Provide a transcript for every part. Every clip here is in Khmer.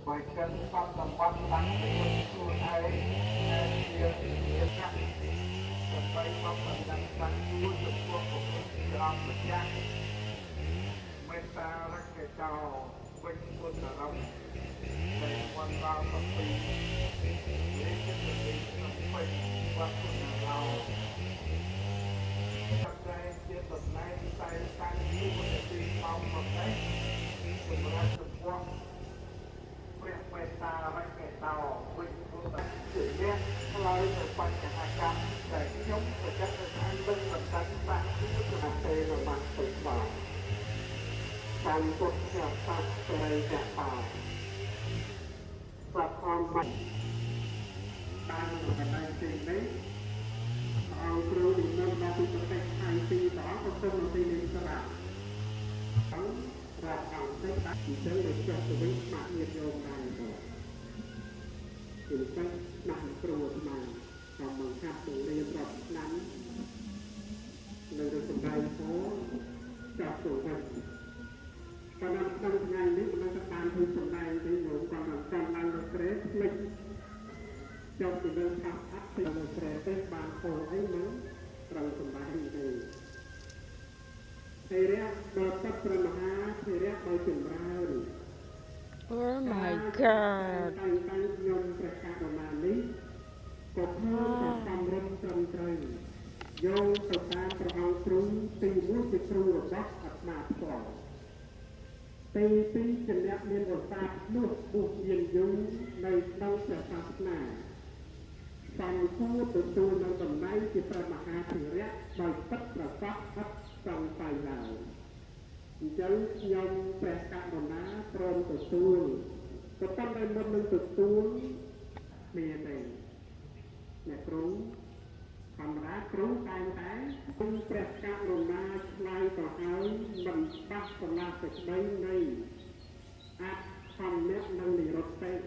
bởi cần pháp tầm quan tăng của ai việc việc khác cần phải pháp tầm tăng tăng của được quốc của người ông được giác mê ta rắc cái trào quanh quân ở ông để quan vào tập tùy lấy cái thực hiện tập phải quan quân ởเราtrong đây trên tuần này tay tăng của quânตีphong một đấy cùng ra được quốc ព្រះបេតារកេតោវិញពុទ្ធជាអ្នកឆ្លើយនៅបញ្ហាកម្មដែលខ្ញុំប្រកាសថាមិនបន្តបាក់គឺគណៈទេរបស់ពេទ្យបានតាមពុទ្ធសាសនាព្រះចតាប្រកបមិនតាមកន្លែងទីនេះអង្គគ្រូនិមន្តមកពីប្រទេសថៃពីដល់ក៏សូមទីនេះស្រាប់รับเอาเส้นตัดเส้นเลยจะวิ่งมาเรียนโยมได้ต่อถึงเส้นนำครัวมาทำบังคับตัวเรียนแบบนั้นเลยจะสบายโค้จับตัวกันตอนนั้นตั้งไงนี่มันจะตามที่สบายที่โยมกำลังเกรสไม่จบที่เดินทางพัดที่เราเกรสเป็นบางโค้ให้มั้งเราสบายดี Oh my god. Sang khu tự tu nâng tầm nay thì pra maha thử rẽ bởi tất là pháp hấp trong tài nào chẳng nhông trẻ cả một ná trôn tự tu có tâm đây một nâng tự tu mìa này nè krúng hàm rá krúng tay thái không trẻ cả một ná lai tỏ áo bằng bác tỏ là thực đấy này áp hàm nét nâng lì rốt tê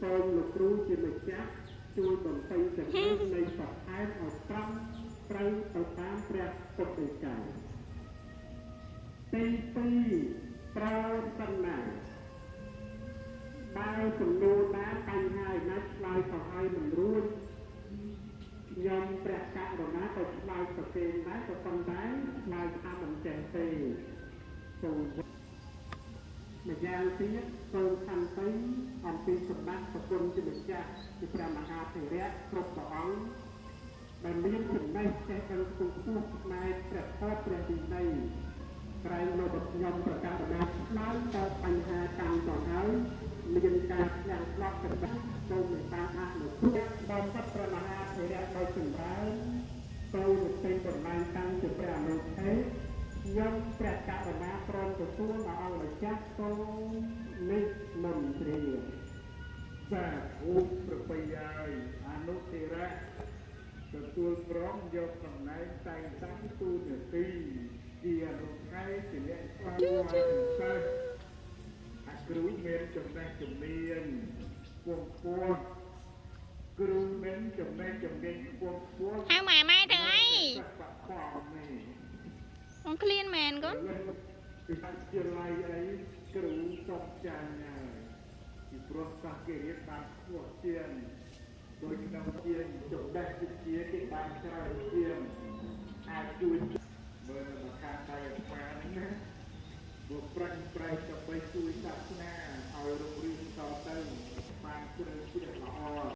xong lục krúng chỉ mạch chắc ជួយបំពេញចំណុចនៃសកឯមឲ្យត្រង់ត្រូវទៅតាមព្រះពុទ្ធចៅទី2ប្រើសន្នាបើសំណួរណាបញ្ហាណាឆ្លើយទៅឲ្យមិនរួចខ្ញុំព្រះករុណាទៅឆ្លើយប្រកេនដែរក៏ប៉ុន្តែឆ្លើយថាមិនចេះទេសូម ម្យ៉ាងទៀតសូមខន្តីអំពីសម្បត្តិប្រគុណជាម្ចាស់ពីព្រះមហាធិរៈគ្រប់ព្រះអង្គដែលមានចំណេះចេះដឹងខ្ពង់ខ្ពស់ផ្នែកព្រះធម៌ព្រះវិន័យក្រែងមកខ្ញុំប្រកាសណាឆ្លើយតបបញ្ហាតាមទៅហើយមានការផ្ទាំងផ្លប់កណ្ដាលសូមមេត្តាអនុគ្រោះដល់សត្វព្រះមហាធិរៈដោយចម្រើនចូលទៅពេញតម្លៃតាំងជាព្រះអនុថេរ ខ្ញុំព្រះករុណាព្រមទទួលដល់អង្គម្ចាស់សូមនេះមន្ត្រីសាធុប្រពៃហើយអនុធិរៈទទួលព្រមយកតំណែងតែងតាំងទូនាទីជាអនុថេរជាអ្នកស្វាគមន៍សិស្សអាគ្រូមានចំណេះជំនាញពងពោះគ្រូមានចំណេះជំនាញពងពោះហៅម៉ែម៉ែទៅអី con clean man conពីបាច់ជាឡៃអីគ្រូតបចាញ់ហើយពីព្រោះសាគេរៀនបានខ្ពស់ជាងដោយក្នុងជាចំណេះវិជ្ជាគេបានច្រើនជាងអាចជួយមើលមកខាងដៃស្មាហ្នឹងណាពួកប្រាំងប្រែកដើម្បីជួយសាសនាឲ្យរ